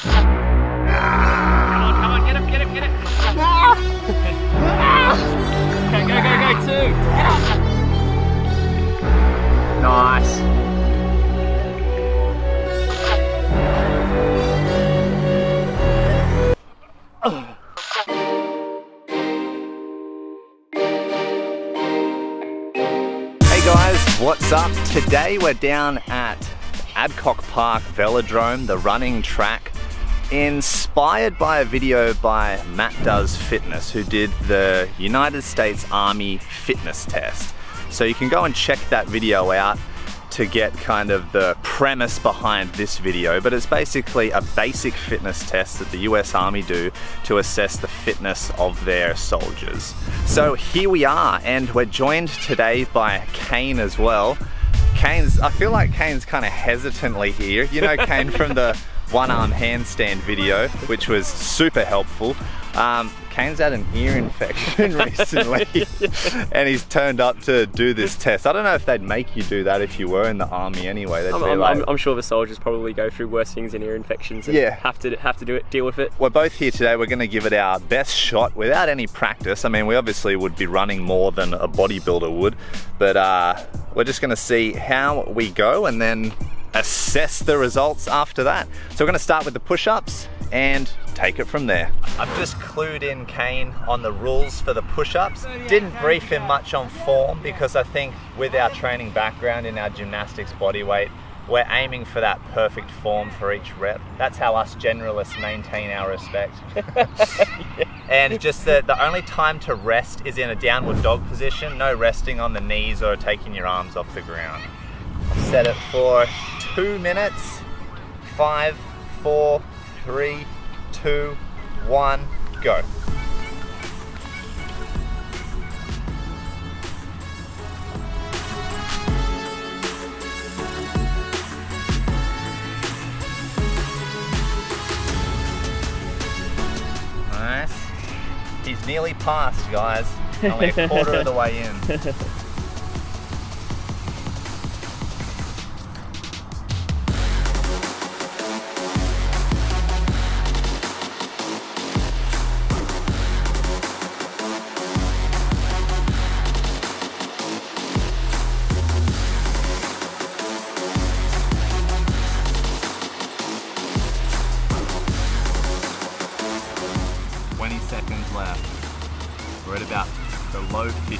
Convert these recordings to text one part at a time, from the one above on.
Come on, get him, get him, get him. Okay, go, 2. Nice. Hey guys, what's up? Today we're down at Adcock Park Velodrome, the running track, inspired by a video by Matt Does Fitness, who did the United States Army fitness test. So you can go and check that video out to get kind of the premise behind this video, but it's basically a basic fitness test that the US Army do to assess the fitness of their soldiers. So here we are, and we're joined today by KANE as well. I feel like Kane's kind of hesitantly here. You know Kane from the one-arm handstand video, which was super helpful. Kane's had an ear infection recently and he's turned up to do this test. I don't know if they'd make you do that if you were in the army anyway. I'm sure the soldiers probably go through worse things than ear infections and have to deal with it. We're both here today. We're going to give it our best shot without any practice. I mean, we obviously would be running more than a bodybuilder would, but we're just going to see how we go and then assess the results after that. So we're going to start with the push-ups and take it from there. I've just clued in Kane on the rules for the push-ups. Didn't brief him much on form because I think with our training background in our gymnastics bodyweight, we're aiming for that perfect form for each rep. That's how us generalists maintain our respect. And just the only time to rest is in a downward dog position. No resting on the knees or taking your arms off the ground. Set it for 2 minutes. 5, 4, 3, 2, 1, go. Nice. He's nearly passed, guys. Only a quarter of the way in. Seconds left. We're at about the low 50s.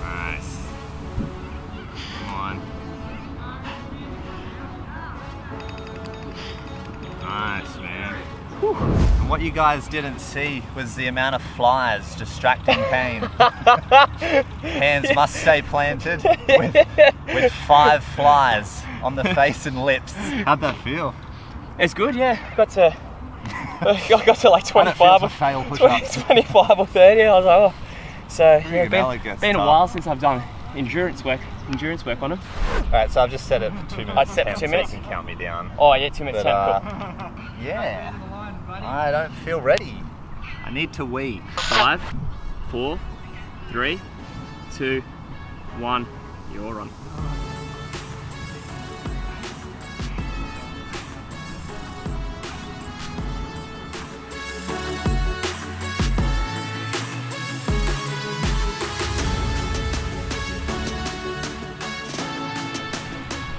Nice. Come on. Nice, man. Whew. And what you guys didn't see was the amount of flies distracting Kane. Hands must stay planted with 5 flies on the face and lips. How'd that feel? It's good, yeah. I got to like 25 or 25 or 30. I was like, oh. So yeah, been a while since I've done endurance work on them. Alright, so I've just set it for 2 minutes. I'd set for 2 minutes. So you can count me down. Oh yeah, 2 minutes. But, yeah. I don't feel ready. I need to wee. 5, 4, 3, 2, 1. You're on.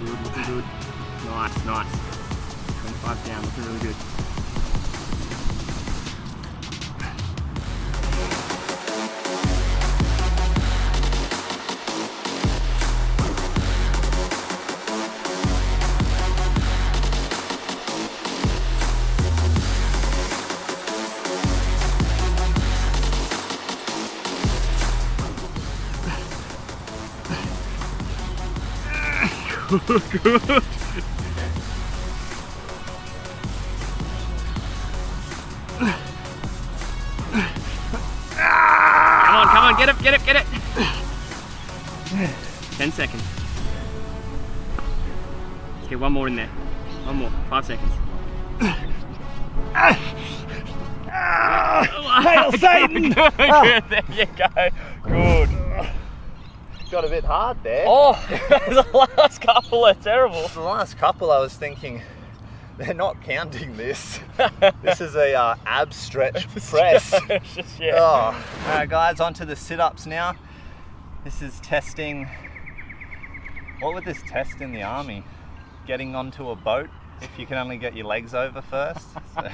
Good, looking good. Nice, nice. 25 down, looking really good. Good. Come on, get it. 10 seconds. Let's get one more in there. One more, 5 seconds. Hail Satan! Good, there you go. Good. Got a bit hard there. Oh, the last couple are terrible. The last couple I was thinking, they're not counting this. This is a ab stretch press. Yeah. Oh. Alright guys, on to the sit-ups now. This is testing, what would this test in the army? Getting onto a boat if you can only get your legs over first. So,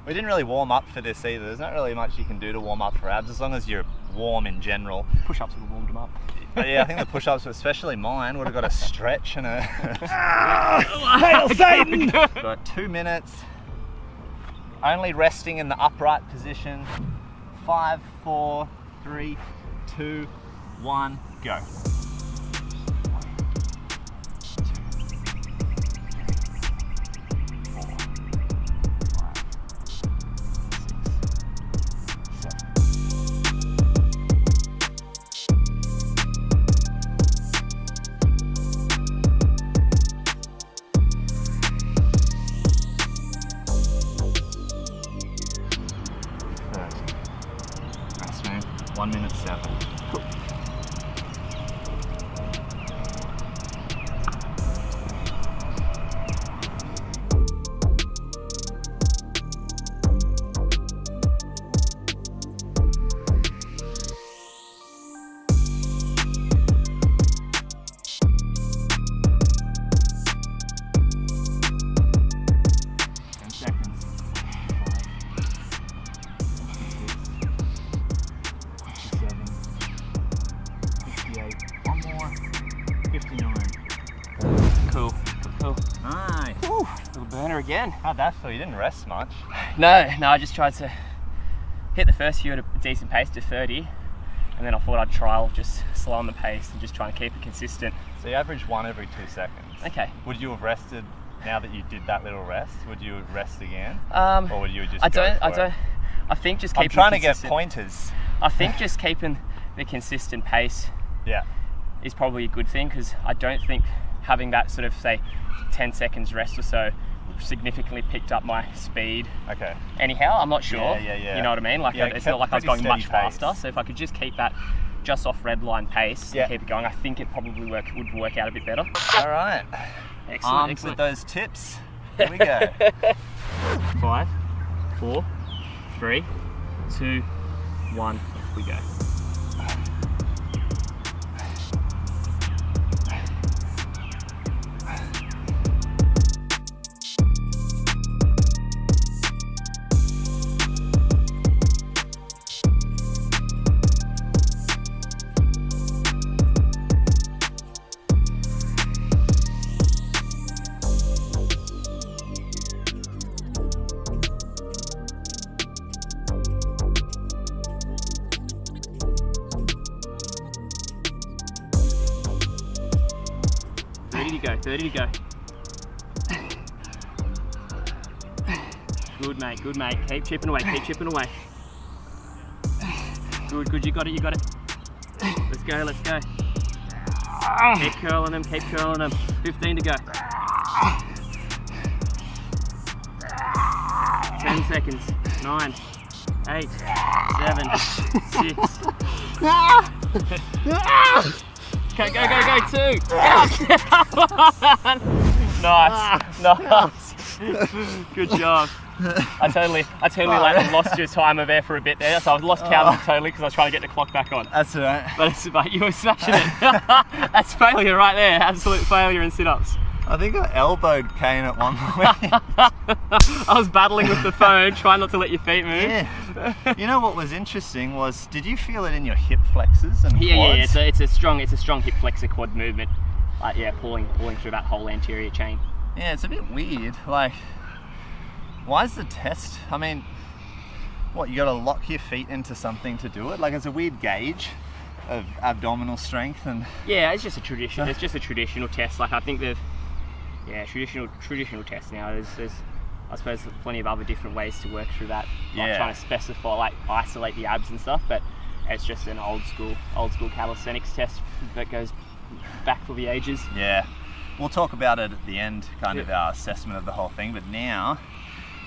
we didn't really warm up for this either. There's not really much you can do to warm up for abs as long as you're warm in general. Push-ups would have warmed them up. Yeah, I think the push-ups, especially mine, would have got a stretch and a... Hail Satan! Got 2 minutes. Only resting in the upright position. 5, 4, 3, 2, 1, go. 1 minute 7. Cool. Again. How'd that feel? You didn't rest much. No, I just tried to hit the first few at a decent pace to 30, and then I thought I'd trial just slow on the pace and just try and keep it consistent. So you average 1 every 2 seconds. Okay. Would you have rested now that you did that little rest? Would you rest again? Or would you just I think just keeping I'm trying to get pointers. I think just keeping the consistent pace is probably a good thing, because I don't think having that sort of, say, 10 seconds rest or so significantly picked up my speed. Okay. Anyhow, I'm not sure. Yeah. You know what I mean? Like, it's not like I was going much faster. So if I could just keep that just off red line pace and keep it going, I think it probably would work out a bit better. All right. Excellent. With those tips, here we go. 5, 4, 3, 2, 1. Off we go. Go, 30 to go. Good mate, keep chipping away, Good, you got it. Let's go. Keep curling them. 15 to go. 10 seconds. 9, 8, 7, 6. Okay, go, 2. Nice. Good job. I totally like lost your timer there for a bit there, so I lost count totally because I was trying to get the clock back on. That's all right. But you were smashing it. That's failure right there. Absolute failure in sit-ups. I think I elbowed KANE at one point. I was battling with the phone, trying not to let your feet move. Yeah. You know what was interesting was, did you feel it in your hip flexors and quads? Yeah. It's a strong hip flexor quad movement. Pulling through that whole anterior chain. Yeah, it's a bit weird. Like, why is the test? I mean, what, you got to lock your feet into something to do it? Like, it's a weird gauge of abdominal strength and. Yeah, it's just a tradition. It's just a traditional test. Like, I think they've. Yeah, traditional tests now. There's I suppose plenty of other different ways to work through that. Like trying to specify, like isolate the abs and stuff, but it's just an old school calisthenics test that goes back for the ages. Yeah, we'll talk about it at the end, kind of our assessment of the whole thing. But now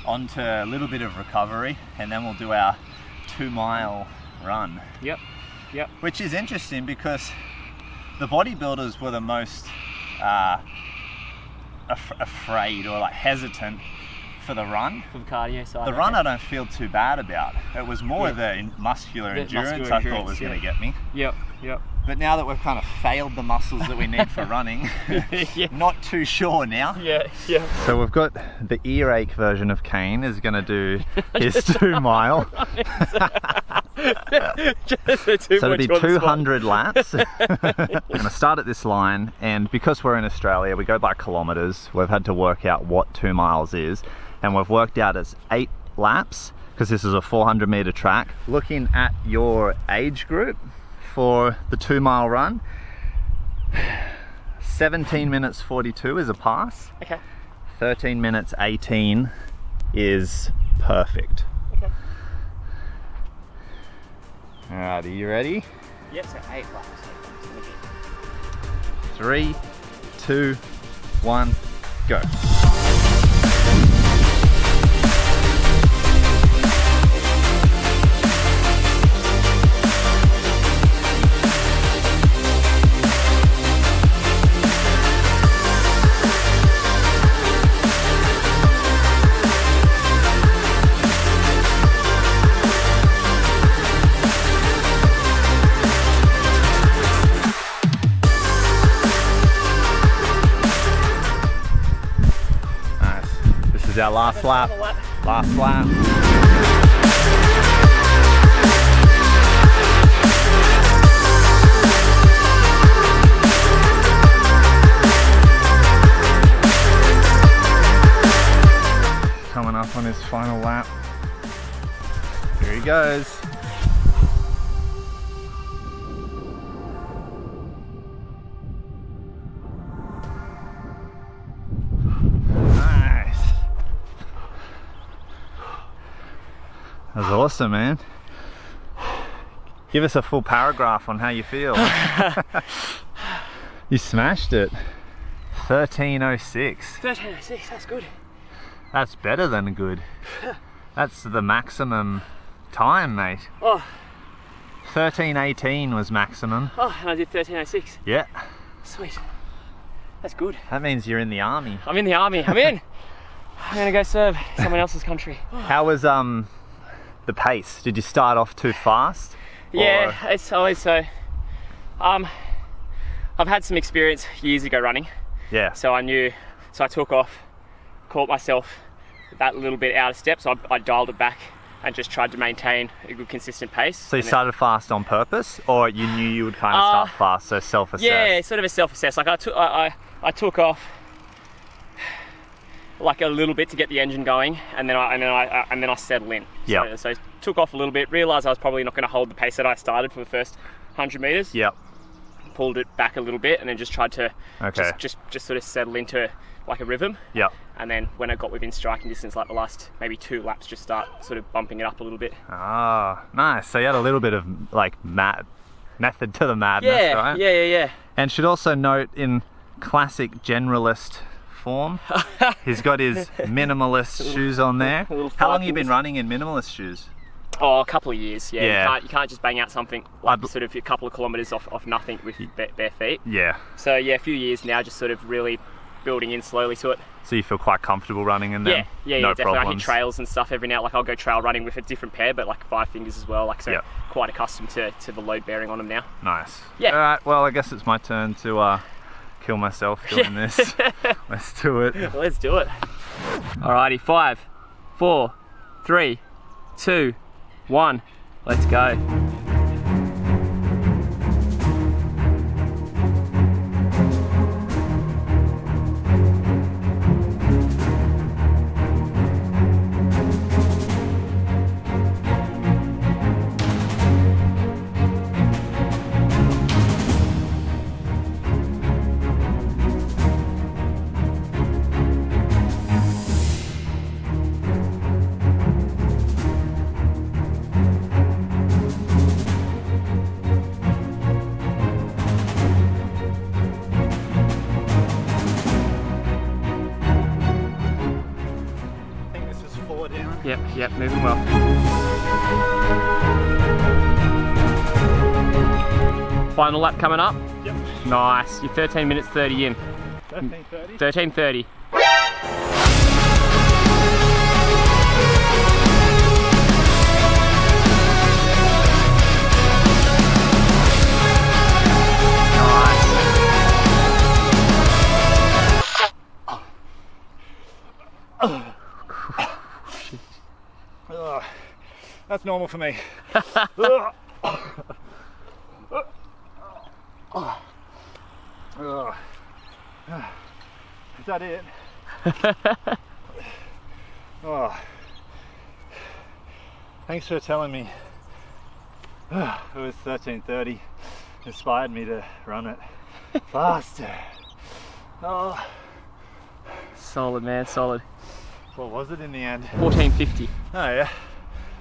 onto a little bit of recovery, and then we'll do our 2-mile run. Yep. Which is interesting because the bodybuilders were the most afraid or like hesitant for the run. For the cardio side. The run I don't feel too bad about. It was more the muscular endurance I thought was going to get me. Yep. But now that we've kind of failed the muscles that we need for running, not too sure now. Yeah. So we've got the earache version of KANE is going to do his 2-mile. So it'll be 200 laps. We're going to start at this line, and because we're in Australia, we go by kilometres. We've had to work out what 2 miles is, and we've worked out it's 8 laps because this is a 400-metre track. Looking at your age group for the 2-mile run, 17 minutes 42 is a pass. Okay. 13 minutes 18 is perfect. Okay. Alright, are you ready? Yep, so 8 laps. 3, 2, 1, go. Our last lap. Last lap. Coming up on his final lap. Here he goes. That was awesome, man. Give us a full paragraph on how you feel. You smashed it. 13:06. 13:06, that's good. That's better than good. That's the maximum time, mate. Oh. 13:18 was maximum. Oh, and I did 13:06. Yeah. Sweet. That's good. That means you're in the army. I'm in the army. I'm in. I'm gonna go serve someone else's country. How was the pace? Did you start off too fast? Yeah, it's always so. I've had some experience years ago running. Yeah. So I knew. So I took off, caught myself that little bit out of step. So I dialed it back and just tried to maintain a good consistent pace. So you started fast on purpose, or you knew you would kind of start fast, so self-assess? Yeah, sort of a self-assess. Like I took off like a little bit to get the engine going, and then I settled in. Yeah. So took off a little bit, realised I was probably not going to hold the pace that I started for the first 100 metres. Yep. Pulled it back a little bit, and then just tried to just sort of settle into like a rhythm. Yep. And then when I got within striking distance, like the last maybe 2 laps, just start sort of bumping it up a little bit. Ah, nice. So you had a little bit of like method to the madness, right? Yeah. And should also note, in classic generalist form, he's got his minimalist shoes on there. How long have you been running in minimalist shoes? Oh, a couple of years. Yeah. You can't just bang out something like sort of a couple of kilometres off nothing with bare feet. Yeah. So yeah, a few years now, just sort of really building in slowly to it. So you feel quite comfortable running in them? Yeah, no definitely. problems. I hit trails and stuff every now. Like I'll go trail running with a different pair, but like 5 fingers as well. Like so, quite accustomed to the load bearing on them now. Nice. Yeah. All right. Well, I guess it's my turn to kill myself doing this. Let's do it. Let's do it. Alrighty, 5, 4, 3, 2, 1. Let's go. Yep, moving well. Final lap coming up. Yep. Nice. You're 13 minutes 30 in. 13:30. 13:30. That's normal for me. Is that it? Thanks for telling me. It was 13:30. Inspired me to run it faster. Solid, man, solid. What was it in the end? 14:50. Oh yeah,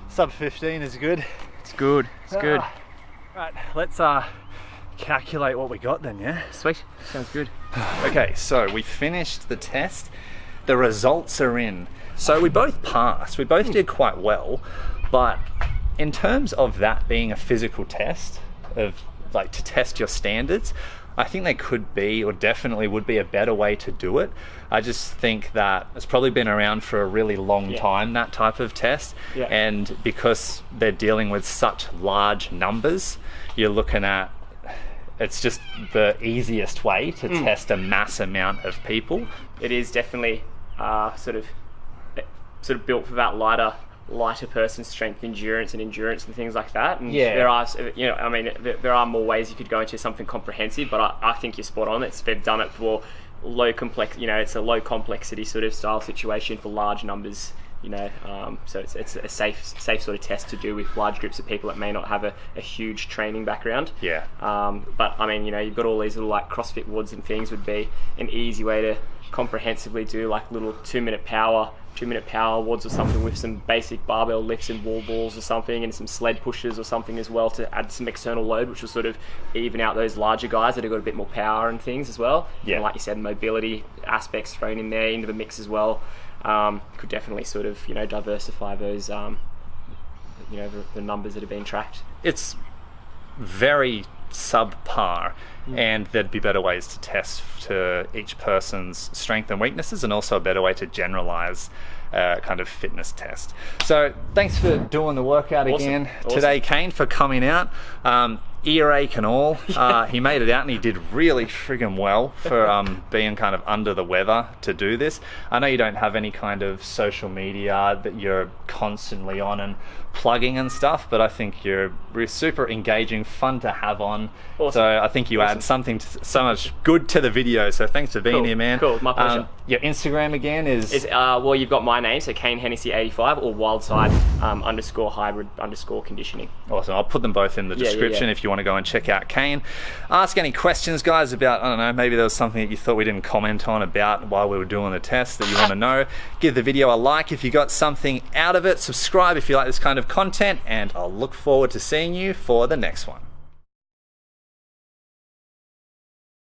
sub 15 is good. It's good, it's good. Right, let's calculate what we got then, yeah? Sweet, sounds good. Okay, so we finished the test. The results are in. So we both passed. We both did quite well, but in terms of that being a physical test, of like to test your standards, I think there could be, or definitely would be, a better way to do it. I just think that it's probably been around for a really long time, that type of test. Yeah. And because they're dealing with such large numbers, you're looking at, it's just the easiest way to test a mass amount of people. It is definitely sort of built for that lighter person's strength, endurance and things like that. And Yeah. there are, you know, I mean, there are more ways you could go into something comprehensive, but I think you're spot on. They've done it for low complex, you know, it's a low complexity sort of style situation for large numbers, you know, so it's a safe sort of test to do with large groups of people that may not have a huge training background. Yeah. But I mean, you know, you've got all these little like CrossFit WODs and things would be an easy way to comprehensively do like little 2-minute power WODs or something with some basic barbell lifts and wall balls or something, and some sled pushes or something as well to add some external load, which will sort of even out those larger guys that have got a bit more power and things as well. Yeah. And like you said, mobility aspects thrown in there into the mix as well. Could definitely sort of, you know, diversify those, you know, the numbers that are being tracked. It's very subpar, and there'd be better ways to test to each person's strength and weaknesses, and also a better way to generalize kind of fitness test. So thanks for doing the workout again today, Kane, for coming out. Earache and all. He made it out and he did really friggin' well for being kind of under the weather to do this. I know you don't have any kind of social media that you're constantly on and plugging and stuff, but I think you're super engaging, fun to have on. Awesome. So I think you add something so much good to the video, so thanks for being here, man. Cool, my pleasure. Your Instagram again is well, you've got my name, so Kane Hennessy 85 or wildside _hybrid _conditioning. awesome. I'll put them both in the description if you want to go and check out Kane. Ask any questions, guys, about, I don't know, maybe there was something that you thought we didn't comment on about while we were doing the test that you want to know. Give the video a like if you got something out of it. Subscribe if you like this kind of content, and I'll look forward to seeing you for the next one.